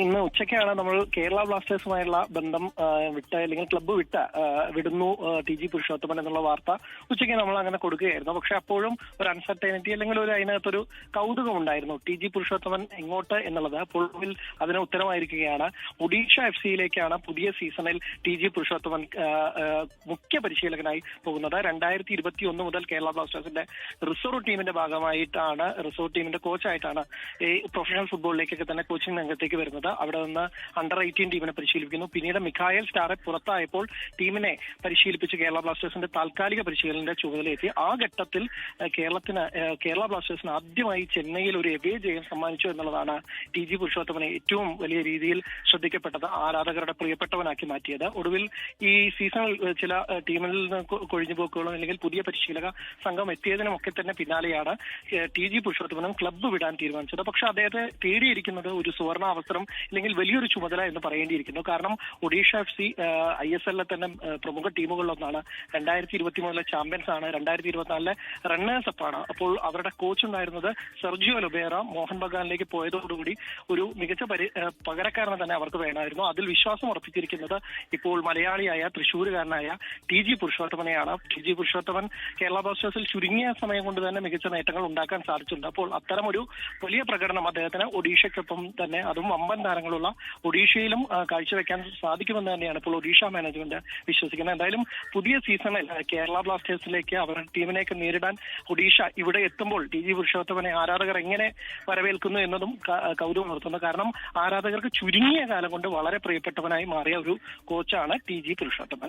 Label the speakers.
Speaker 1: ഇന്ന് ഉച്ചയ്ക്കാണ് നമ്മൾ കേരള ബ്ലാസ്റ്റേഴ്സുമായുള്ള ബന്ധം വിട്ട് അല്ലെങ്കിൽ ക്ലബ്ബ് വിടുന്നു ടി ജി പുരുഷോത്തമൻ എന്നുള്ള വാർത്ത ഉച്ചയ്ക്ക് നമ്മൾ അങ്ങനെ കൊടുക്കുകയായിരുന്നു. പക്ഷെ അപ്പോഴും ഒരു അൺസർട്ടൈനിറ്റി അല്ലെങ്കിൽ അതിനകത്തൊരു കൗതുകം ഉണ്ടായിരുന്നു. ടി ജി പുരുഷോത്തമൻ എങ്ങോട്ട് എന്നുള്ളത് അപ്പോൾ അതിന് ഉത്തരമായിരിക്കുകയാണ്. ഒഡീഷ FC-യിലേക്കാണ് പുതിയ സീസണിൽ ടി ജി പുരുഷോത്തമൻ മുഖ്യ പരിശീലകനായി പോകുന്നത്. 2021 മുതൽ കേരള ബ്ലാസ്റ്റേഴ്സിന്റെ റിസർവ് ടീമിന്റെ ഭാഗമായിട്ടാണ്, റിസർവ് ടീമിന്റെ കോച്ചായിട്ടാണ് ഈ പ്രൊഫഷണൽ ഫുട്ബോളിലേക്കൊക്കെ തന്നെ കോച്ചിങ് രംഗത്തേക്ക് വരുന്നത്. അവിടെ നിന്ന് അണ്ടർ-18 ടീമിനെ പരിശീലിപ്പിക്കുന്നു. പിന്നീട് മിഖായൽ സ്റ്റാറെ പുറത്തായപ്പോൾ ടീമിനെ പരിശീലിപ്പിച്ച് കേരള ബ്ലാസ്റ്റേഴ്സിന്റെ താൽക്കാലിക പരിശീലനത്തിന്റെ ചുമതലയെത്തി. ആ ഘട്ടത്തിൽ കേരള ബ്ലാസ്റ്റേഴ്സിന് ആദ്യമായി ചെന്നൈയിൽ ഒരു എവേ ജയം സമ്മാനിച്ചു എന്നുള്ളതാണ് ടി ജി പുരുഷോത്തമനെ ഏറ്റവും വലിയ രീതിയിൽ ശ്രദ്ധിക്കപ്പെട്ടത്, ആരാധകരുടെ പ്രിയപ്പെട്ടവനാക്കി മാറ്റിയത്. ഒടുവിൽ ഈ സീസണിൽ ചില ടീമിൽ നിന്ന് കൊഴിഞ്ഞുപോക്കുകളും അല്ലെങ്കിൽ പുതിയ പരിശീലക സംഘം എത്തിയതിനുമൊക്കെ തന്നെ പിന്നാലെയാണ് ടി ജി പുരുഷോത്തമനും ക്ലബ്ബ് വിടാൻ തീരുമാനിച്ചത്. പക്ഷെ അദ്ദേഹത്തെ തേടിയിരിക്കുന്നത് ഒരു സുവർണ അവസരം അല്ലെങ്കിൽ വലിയൊരു ചുമതല എന്ന് പറയേണ്ടിയിരിക്കുന്നു. കാരണം ഒഡീഷ FC ISL-ലെ തന്നെ പ്രമുഖ ടീമുകളിലൊന്നാണ്. 2023 ചാമ്പ്യൻസ് ആണ്, 2024 റണ്ണേഴ്സ് അപ്പ് ആണ്. അപ്പോൾ അവരുടെ കോച്ച് ഉണ്ടായിരുന്നത് സെർജിയോ ലൊബേറ. മോഹൻ ബഗാനിലേക്ക് പോയതോടുകൂടി ഒരു മികച്ച പകരക്കാരനെ തന്നെ അവർക്ക് വേണമായിരുന്നു. അതിൽ വിശ്വാസം ഉറപ്പിച്ചിരിക്കുന്നത് ഇപ്പോൾ മലയാളിയായ തൃശ്ശൂരുകാരനായ ടി ജി പുരുഷോത്തമനെയാണ്. ടി ജി പുരുഷോത്തമൻ കേരള ബ്ലാസ്റ്റേഴ്സിൽ ചുരുങ്ങിയ സമയം കൊണ്ട് തന്നെ മികച്ച നേട്ടങ്ങൾ ഉണ്ടാക്കാൻ സാധിച്ചിട്ടുണ്ട്. അപ്പോൾ അത്തരം ഒരു വലിയ പ്രകടനം അദ്ദേഹത്തിന് ഒഡീഷയ്ക്കൊപ്പം തന്നെ, അതും വമ്പൻ താരങ്ങളുള്ള ഒഡീഷയിലും കാഴ്ചവെക്കാൻ സാധിക്കുമെന്ന് തന്നെയാണ് ഇപ്പോൾ ഒഡീഷ മാനേജ്മെന്റ് വിശ്വസിക്കുന്നത്. എന്തായാലും പുതിയ സീസണിൽ കേരള ബ്ലാസ്റ്റേഴ്സിലേക്ക് അവരുടെ ടീമിനെയൊക്കെ നേരിടാൻ ഒഡീഷ ഇവിടെ എത്തുമ്പോൾ ടി ജി പുരുഷോത്തമനെ ആരാധകർ എങ്ങനെ വരവേൽക്കുന്നു എന്നതും കൗതുകം നിർത്തുന്നു. കാരണം ആരാധകർക്ക് ചുരുങ്ങിയ കാലം കൊണ്ട് വളരെ പ്രിയപ്പെട്ടവനായി മാറിയ ഒരു കോച്ചാണ് ടി ജി പുരുഷോത്തമൻ.